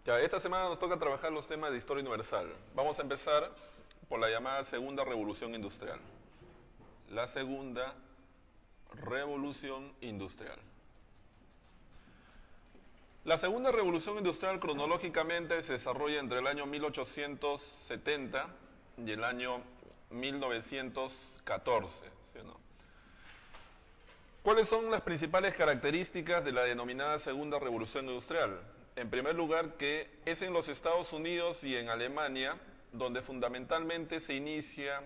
Ya, esta semana nos toca trabajar los temas de historia universal. Vamos a empezar por la llamada Segunda Revolución Industrial. La Segunda Revolución Industrial. La Segunda Revolución Industrial cronológicamente se desarrolla entre el año 1870 y el año 1914, ¿sí o no? ¿Cuáles son las principales características de la denominada Segunda Revolución Industrial? En primer lugar, que es en los Estados Unidos y en Alemania donde fundamentalmente se inicia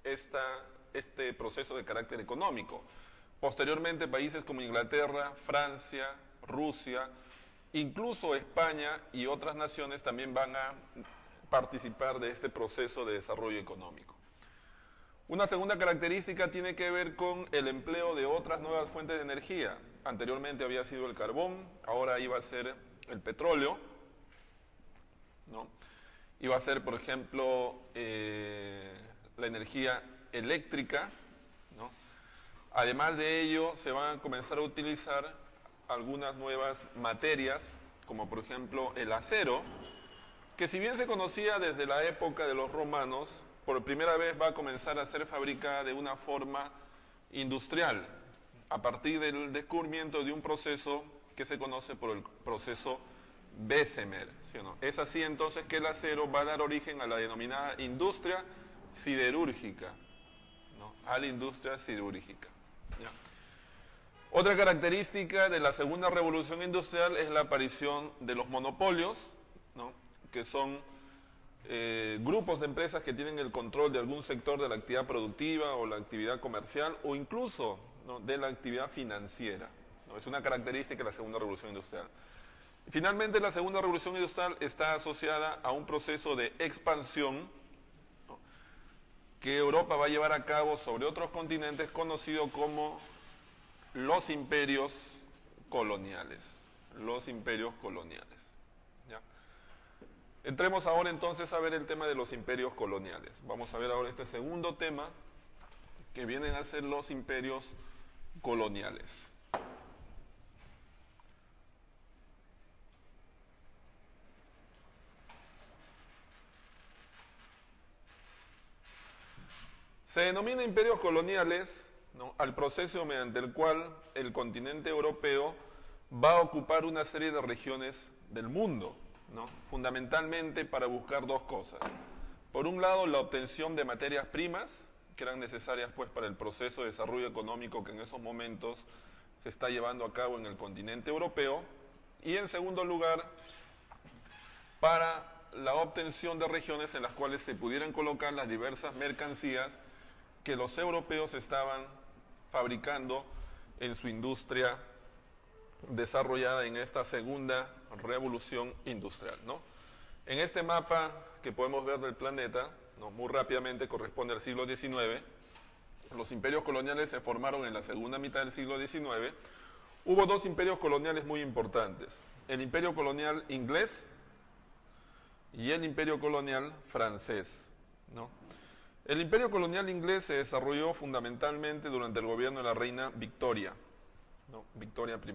este proceso de carácter económico. Posteriormente, países como Inglaterra, Francia, Rusia, incluso España y otras naciones también van a participar de este proceso de desarrollo económico. Una segunda característica tiene que ver con el empleo de otras nuevas fuentes de energía. Anteriormente había sido el carbón, ahora iba a ser el petróleo, ¿no? Iba a ser, por ejemplo, la energía eléctrica, ¿no? Además de ello, se van a comenzar a utilizar algunas nuevas materias, como por ejemplo el acero, que si bien se conocía desde la época de los romanos, por primera vez va a comenzar a ser fabricada de una forma industrial, a partir del descubrimiento de un proceso que se conoce por el proceso Bessemer, ¿sí o no? Es así entonces que el acero va a dar origen a la denominada industria siderúrgica, ¿no? A la industria siderúrgica, ¿ya? Otra característica de la segunda revolución industrial es la aparición de los monopolios, ¿no? Que son grupos de empresas que tienen el control de algún sector de la actividad productiva o la actividad comercial o incluso, ¿no?, de la actividad financiera, ¿no? Es una característica de la segunda revolución industrial. Finalmente, la segunda revolución industrial está asociada a un proceso de expansión, ¿no?, que Europa va a llevar a cabo sobre otros continentes conocido como los imperios coloniales. Los imperios coloniales. ¿Ya? Entremos ahora entonces a ver el tema de los imperios coloniales. Vamos a ver ahora este segundo tema que vienen a ser los imperios coloniales. Se denomina imperios coloniales, ¿no?, al proceso mediante el cual el continente europeo va a ocupar una serie de regiones del mundo, ¿no?, fundamentalmente para buscar dos cosas. Por un lado, la obtención de materias primas, que eran necesarias pues para el proceso de desarrollo económico que en esos momentos se está llevando a cabo en el continente europeo, y en segundo lugar, para la obtención de regiones en las cuales se pudieran colocar las diversas mercancías que los europeos estaban fabricando en su industria desarrollada en esta segunda revolución industrial, ¿no? En este mapa que podemos ver del planeta, ¿no?, muy rápidamente corresponde al siglo XIX. Los imperios coloniales se formaron en la segunda mitad del siglo XIX. Hubo dos imperios coloniales muy importantes: el imperio colonial inglés y el imperio colonial francés, ¿no? El imperio colonial inglés se desarrolló fundamentalmente durante el gobierno de la reina Victoria, ¿no?, Victoria I.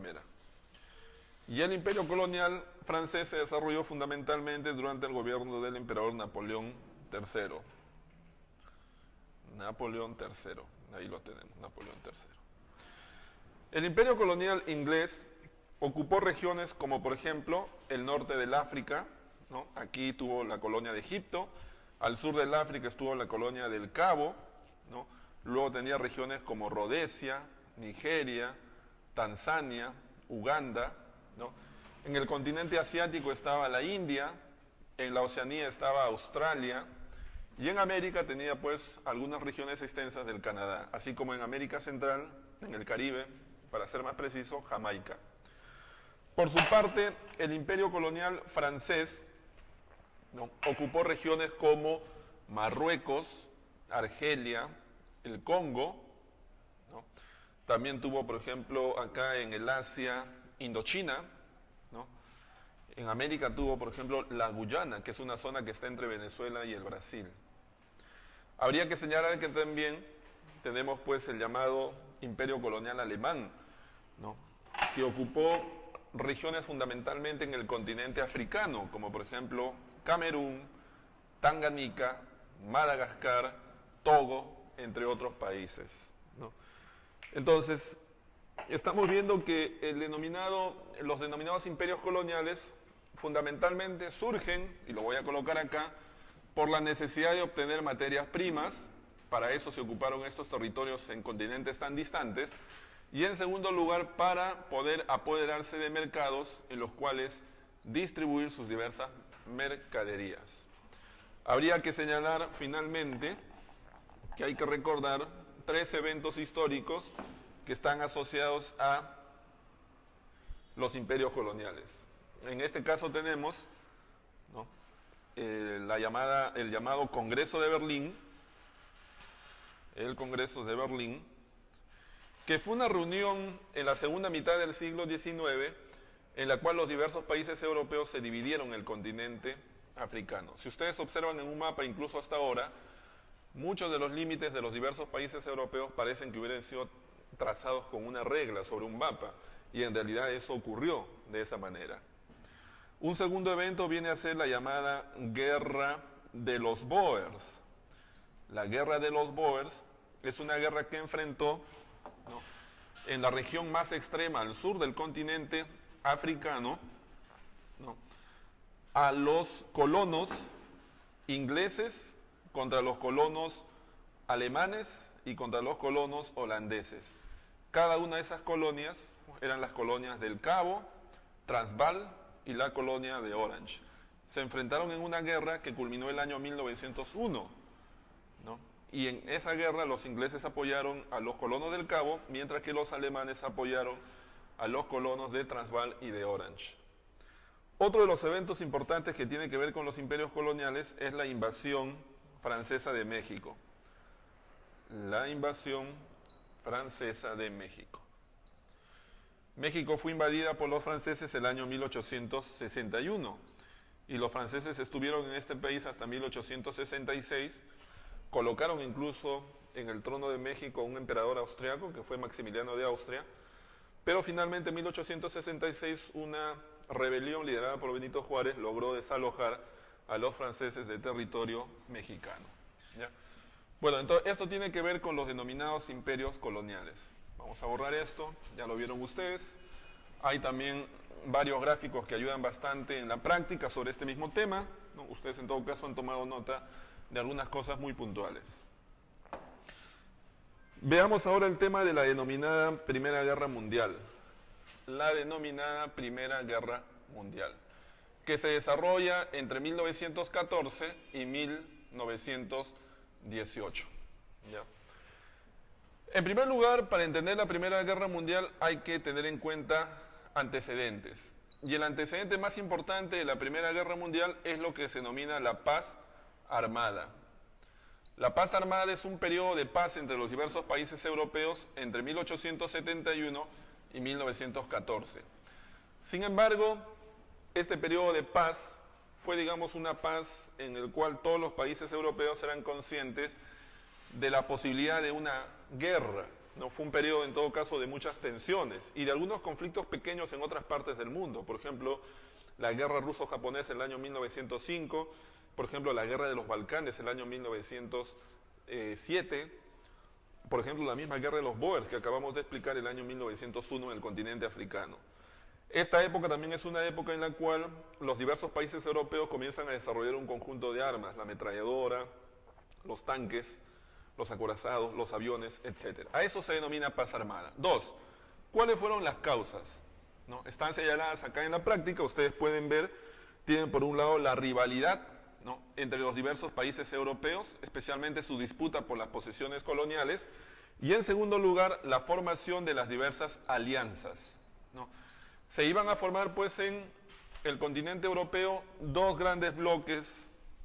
Y el imperio colonial francés se desarrolló fundamentalmente durante el gobierno del emperador Napoleón III. Napoleón III, ahí lo tenemos, Napoleón III. El imperio colonial inglés ocupó regiones como por ejemplo el norte del África, ¿no? Aquí tuvo la colonia de Egipto. Al sur del África estuvo la colonia del Cabo, ¿no? Luego tenía regiones como Rodesia, Nigeria, Tanzania, Uganda, ¿no? En el continente asiático estaba la India, en la Oceanía estaba Australia, y en América tenía pues algunas regiones extensas del Canadá, así como en América Central, en el Caribe, para ser más preciso, Jamaica. Por su parte, el imperio colonial francés, ¿no?, ocupó regiones como Marruecos, Argelia, el Congo, ¿no? También tuvo, por ejemplo, acá en el Asia, Indochina, ¿no? En América tuvo, por ejemplo, la Guyana, que es una zona que está entre Venezuela y el Brasil. Habría que señalar que también tenemos pues el llamado imperio colonial alemán, ¿no?, que ocupó regiones fundamentalmente en el continente africano, como por ejemplo Camerún, Tanganica, Madagascar, Togo, entre otros países, ¿no? Entonces, estamos viendo que los denominados imperios coloniales fundamentalmente surgen, y lo voy a colocar acá, por la necesidad de obtener materias primas. Para eso se ocuparon estos territorios en continentes tan distantes, y en segundo lugar para poder apoderarse de mercados en los cuales distribuir sus diversas mercaderías. Habría que señalar finalmente que hay que recordar 3 eventos históricos que están asociados a los imperios coloniales. En este caso tenemos, ¿no?, el llamado Congreso de Berlín, el Congreso de Berlín, que fue una reunión en la segunda mitad del siglo XIX, en la cual los diversos países europeos se dividieron el continente africano. Si ustedes observan en un mapa, incluso hasta ahora, muchos de los límites de los diversos países europeos parecen que hubieran sido trazados con una regla sobre un mapa, y en realidad eso ocurrió de esa manera. Un segundo evento viene a ser la llamada Guerra de los Boers. La Guerra de los Boers es una guerra que enfrentó, ¿no?, en la región más extrema al sur del continente africano, ¿no?, a los colonos ingleses contra los colonos alemanes y contra los colonos holandeses. Cada una de esas colonias eran las colonias del Cabo, Transvaal y la colonia de Orange. Se enfrentaron en una guerra que culminó el año 1901, ¿no? Y en esa guerra los ingleses apoyaron a los colonos del Cabo, mientras que los alemanes apoyaron a los colonos de Transvaal y de Orange. Otro de los eventos importantes que tiene que ver con los imperios coloniales es la invasión francesa de México. La invasión francesa de México. México fue invadida por los franceses el año 1861 y los franceses estuvieron en este país hasta 1866, colocaron incluso en el trono de México un emperador austriaco que fue Maximiliano de Austria, pero finalmente en 1866 una rebelión liderada por Benito Juárez logró desalojar a los franceses de territorio mexicano, ¿ya? Bueno, entonces esto tiene que ver con los denominados imperios coloniales. Vamos a borrar esto, ya lo vieron ustedes. Hay también varios gráficos que ayudan bastante en la práctica sobre este mismo tema, ¿no? Ustedes en todo caso han tomado nota de algunas cosas muy puntuales. Veamos ahora el tema de la denominada Primera Guerra Mundial. La denominada Primera Guerra Mundial, que se desarrolla entre 1914 y 1918. ¿Ya? En primer lugar, para entender la Primera Guerra Mundial hay que tener en cuenta antecedentes. Y el antecedente más importante de la Primera Guerra Mundial es lo que se denomina la paz armada. La paz armada es un periodo de paz entre los diversos países europeos entre 1871 y 1914. Sin embargo, este periodo de paz fue, digamos, una paz en el cual todos los países europeos eran conscientes de la posibilidad de una guerra, ¿no? Fue un periodo, en todo caso, de muchas tensiones y de algunos conflictos pequeños en otras partes del mundo. Por ejemplo, la guerra ruso-japonesa en el año 1905, por ejemplo, la guerra de los Balcanes en el año 1907, por ejemplo, la misma guerra de los Boers que acabamos de explicar el año 1901 en el continente africano. Esta época también es una época en la cual los diversos países europeos comienzan a desarrollar un conjunto de armas, la ametralladora, los tanques, los acorazados, los aviones, etc. A eso se denomina paz armada. 2. ¿Cuáles fueron las causas? ¿No? Están señaladas acá en la práctica, ustedes pueden ver, tienen por un lado la rivalidad, ¿no?, entre los diversos países europeos, especialmente su disputa por las posesiones coloniales, y en segundo lugar, la formación de las diversas alianzas, ¿no? Se iban a formar, pues, en el continente europeo dos grandes bloques,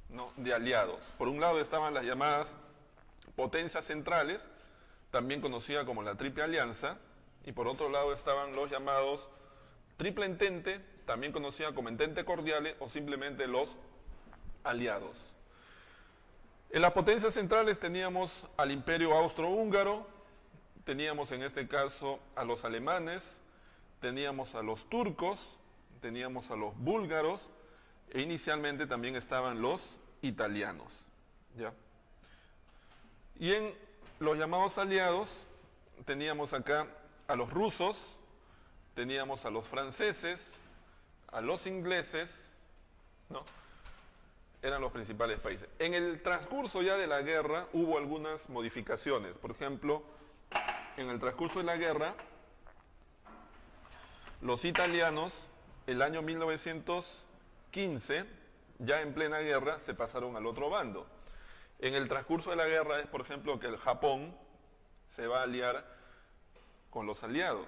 ¿no?, de aliados. Por un lado estaban las llamadas potencias centrales, también conocida como la Triple Alianza, y por otro lado estaban los llamados Triple Entente, también conocida como Entente Cordiale o simplemente los aliados. En las potencias centrales teníamos al Imperio Austrohúngaro, teníamos en este caso a los alemanes, teníamos a los turcos, teníamos a los búlgaros e inicialmente también estaban los italianos, ¿ya? Y en los llamados aliados teníamos acá a los rusos, teníamos a los franceses, a los ingleses, ¿no? Eran los principales países. En el transcurso ya de la guerra hubo algunas modificaciones. Por ejemplo, en el transcurso de la guerra, los italianos, el año 1915, ya en plena guerra, se pasaron al otro bando. En el transcurso de la guerra es, por ejemplo, que el Japón se va a aliar con los aliados.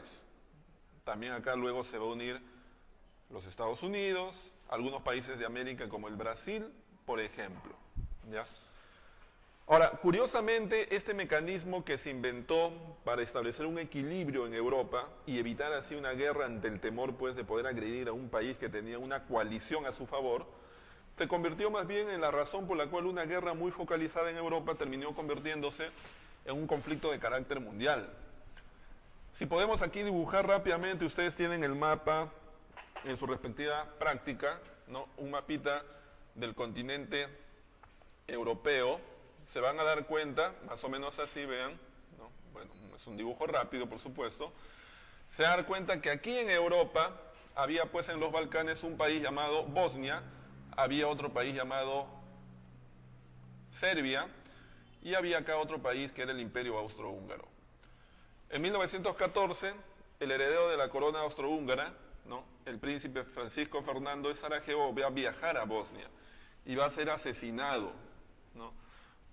También acá luego se va a unir los Estados Unidos, algunos países de América como el Brasil, por ejemplo, ¿ya? Ahora, curiosamente, este mecanismo que se inventó para establecer un equilibrio en Europa y evitar así una guerra ante el temor, pues, de poder agredir a un país que tenía una coalición a su favor, se convirtió más bien en la razón por la cual una guerra muy focalizada en Europa terminó convirtiéndose en un conflicto de carácter mundial. Si podemos aquí dibujar rápidamente, ustedes tienen el mapa en su respectiva práctica, ¿no? Un mapita del continente europeo, se van a dar cuenta, más o menos así, vean, ¿no? Bueno, es un dibujo rápido, por supuesto, se van a dar cuenta que aquí en Europa había pues en los Balcanes un país llamado Bosnia, había otro país llamado Serbia y había acá otro país que era el Imperio Austrohúngaro. En 1914, el heredero de la corona austrohúngara, ¿no? El príncipe Francisco Fernando de Sarajevo, va a viajar a Bosnia y va a ser asesinado, ¿no?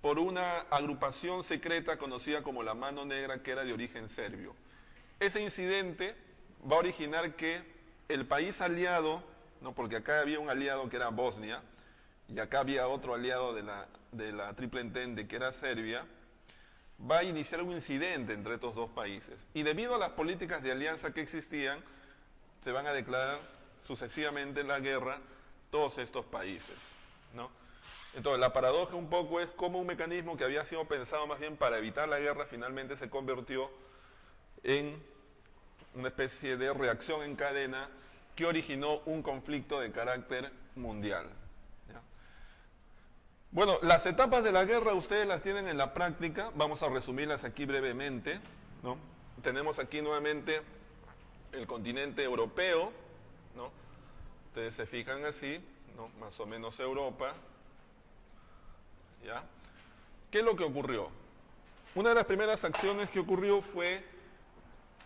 Por una agrupación secreta conocida como la Mano Negra, que era de origen serbio. Ese incidente va a originar que el país aliado, ¿no? Porque acá había un aliado que era Bosnia y acá había otro aliado de la Triple Entente que era Serbia, va a iniciar un incidente entre estos dos países. Y debido a las políticas de alianza que existían, se van a declarar sucesivamente la guerra todos estos países, ¿no? Entonces, la paradoja un poco es cómo un mecanismo que había sido pensado más bien para evitar la guerra finalmente se convirtió en una especie de reacción en cadena que originó un conflicto de carácter mundial, ¿ya? Bueno, las etapas de la guerra ustedes las tienen en la práctica, vamos a resumirlas aquí brevemente, ¿no? Tenemos aquí nuevamente el continente europeo, ¿no? Ustedes se fijan así, ¿no? Más o menos Europa, ¿ya? ¿Qué es lo que ocurrió? Una de las primeras acciones que ocurrió fue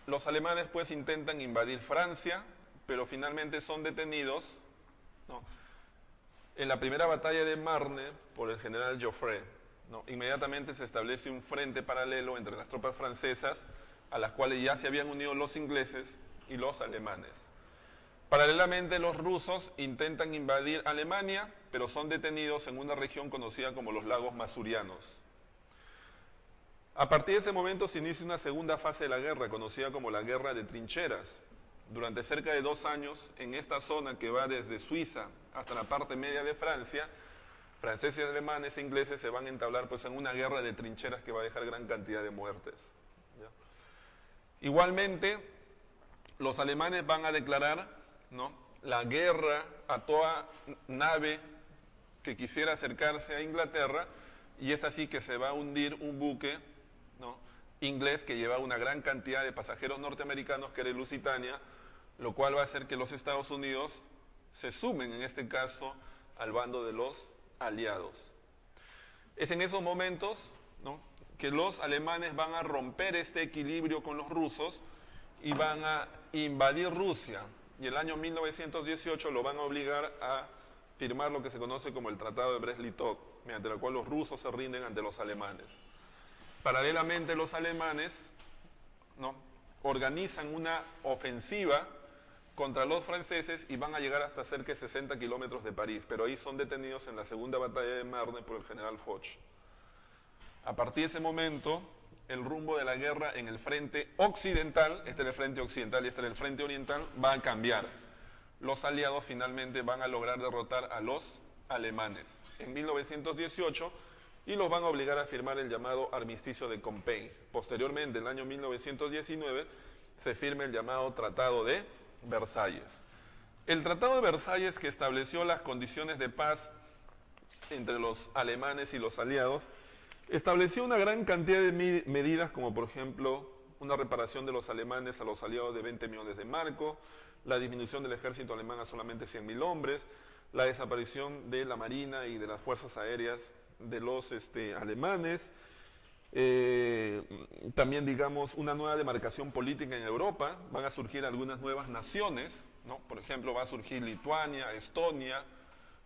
los alemanes pues intentan invadir Francia, pero finalmente son detenidos, ¿no? En la primera batalla de Marne por el general Joffre, ¿no? Inmediatamente se establece un frente paralelo entre las tropas francesas, a las cuales ya se habían unido los ingleses y los alemanes. Paralelamente, los rusos intentan invadir Alemania, pero son detenidos en una región conocida como los lagos Masurianos. A partir de ese momento se inicia una segunda fase de la guerra, conocida como la Guerra de Trincheras. Durante cerca de 2 años, en esta zona que va desde Suiza hasta la parte media de Francia, franceses, alemanes e ingleses se van a entablar pues, en una guerra de trincheras que va a dejar gran cantidad de muertes, ¿ya? Igualmente, los alemanes van a declarar, ¿no?, la guerra a toda nave que quisiera acercarse a Inglaterra, y es así que se va a hundir un buque, ¿no?, inglés que llevaba una gran cantidad de pasajeros norteamericanos, que era el Lusitania, lo cual va a hacer que los Estados Unidos se sumen, en este caso, al bando de los aliados. Es en esos momentos, ¿no?, que los alemanes van a romper este equilibrio con los rusos y van a invadir Rusia. Y el año 1918 lo van a obligar a firmar lo que se conoce como el Tratado de Brest-Litov, mediante el cual los rusos se rinden ante los alemanes. Paralelamente, los alemanes, ¿no?, organizan una ofensiva contra los franceses y van a llegar hasta cerca de 60 kilómetros de París, pero ahí son detenidos en la segunda batalla de Marne por el general Foch. A partir de ese momento, el rumbo de la guerra en el frente occidental, este era el frente occidental y este era el frente oriental, va a cambiar. Los aliados finalmente van a lograr derrotar a los alemanes en 1918 y los van a obligar a firmar el llamado armisticio de Compiègne. Posteriormente, en el año 1919, se firme el llamado Tratado de Versalles. El Tratado de Versalles, que estableció las condiciones de paz entre los alemanes y los aliados, estableció una gran cantidad de medidas, como por ejemplo una reparación de los alemanes a los aliados de 20 millones de marcos, la disminución del ejército alemán a solamente 100.000 hombres, la desaparición de la marina y de las fuerzas aéreas de los alemanes, también, digamos, una nueva demarcación política en Europa. Van a surgir algunas nuevas naciones, ¿no? Por ejemplo, va a surgir Lituania, Estonia,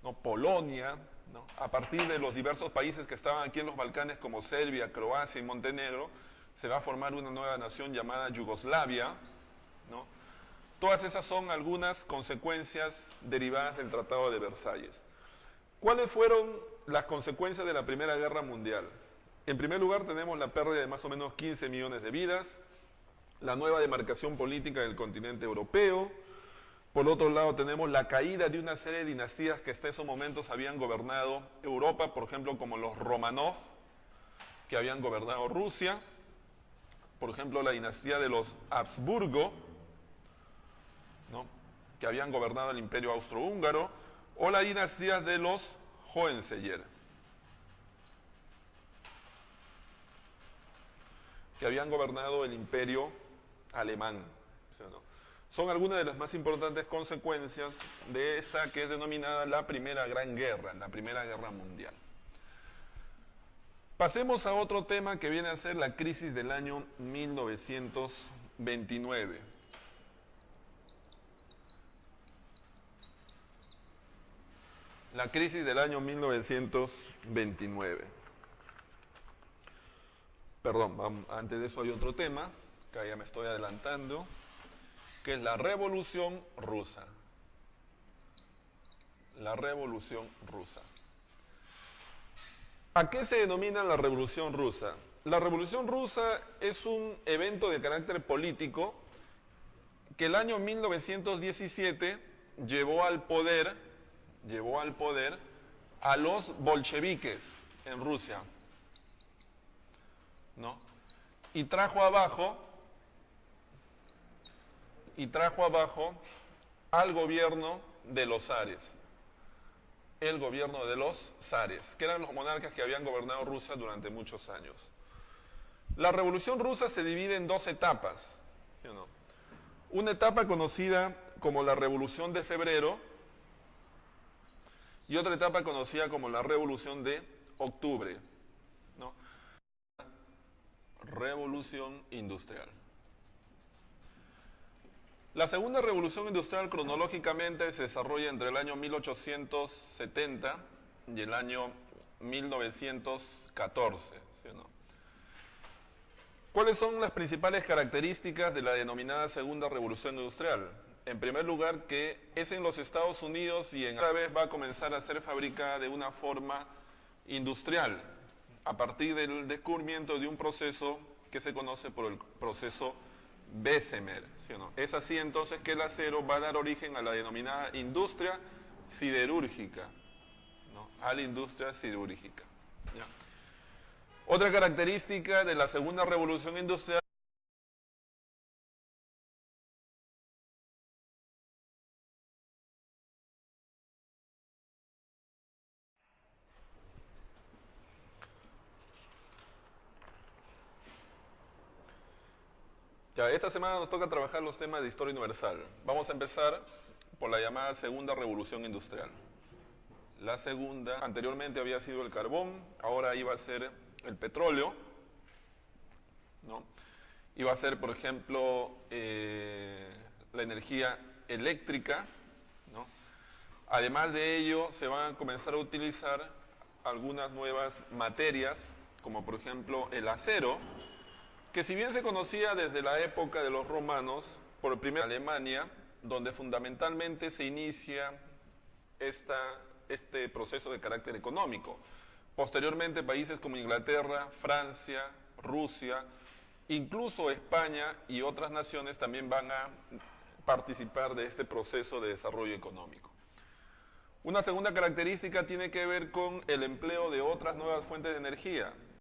¿no? Polonia, ¿no? A partir de los diversos países que estaban aquí en los Balcanes, como Serbia, Croacia y Montenegro, se va a formar una nueva nación llamada Yugoslavia, ¿no? Todas esas son algunas consecuencias derivadas del Tratado de Versalles. ¿Cuáles fueron las consecuencias de la Primera Guerra Mundial? En primer lugar, tenemos la pérdida de más o menos 15 millones de vidas, la nueva demarcación política del continente europeo. Por otro lado, tenemos la caída de una serie de dinastías que hasta esos momentos habían gobernado Europa, por ejemplo, como los Romanov, que habían gobernado Rusia. Por ejemplo, la dinastía de los Habsburgo, ¿no? Que habían gobernado el Imperio Austrohúngaro, o la dinastía de los Hohenzollern, que habían gobernado el Imperio Alemán. ¿Sí o no? Son algunas de las más importantes consecuencias de esta que es denominada la Primera Gran Guerra, la Primera Guerra Mundial. Pasemos a otro tema que viene a ser la crisis del año 1929. La crisis del año 1929. Perdón, antes de eso hay otro tema, que ya me estoy adelantando, que es la Revolución Rusa. La Revolución Rusa. ¿A qué se denomina la Revolución Rusa? La Revolución Rusa es un evento de carácter político que el año 1917 llevó al poder a los bolcheviques en Rusia, ¿no? Y trajo abajo al gobierno de los zares, el gobierno de los zares, que eran los monarcas que habían gobernado Rusia durante muchos años. La Revolución Rusa se divide en dos etapas, ¿sí o no? Una etapa conocida como la Revolución de Febrero y otra etapa conocida como la Revolución de Octubre, ¿no? Revolución Industrial. La segunda revolución industrial cronológicamente se desarrolla entre el año 1870 y el año 1914, ¿sí o no? ¿Cuáles son las principales características de la denominada segunda revolución industrial? En primer lugar, que es en los Estados Unidos y cada vez va a comenzar a ser fabricada de una forma industrial, a partir del descubrimiento de un proceso que se conoce por el proceso Bessemer, ¿sí o no? Es así entonces que el acero va a dar origen a la denominada industria siderúrgica, ¿no? A la industria siderúrgica, ¿ya? Otra característica de la segunda revolución industrial ya, esta semana nos toca trabajar los temas de historia universal. Vamos a empezar por la llamada segunda revolución industrial. La segunda, anteriormente había sido el carbón, ahora iba a ser el petróleo, ¿no? Iba a ser, por ejemplo, la energía eléctrica, ¿no? Además de ello, se van a comenzar a utilizar algunas nuevas materias, como por ejemplo el acero, que si bien se conocía desde la época de los romanos, por primera vez en Alemania, donde fundamentalmente se inicia este proceso de carácter económico. Posteriormente, países como Inglaterra, Francia, Rusia, incluso España y otras naciones también van a participar de este proceso de desarrollo económico. Una segunda característica tiene que ver con el empleo de otras nuevas fuentes de energía.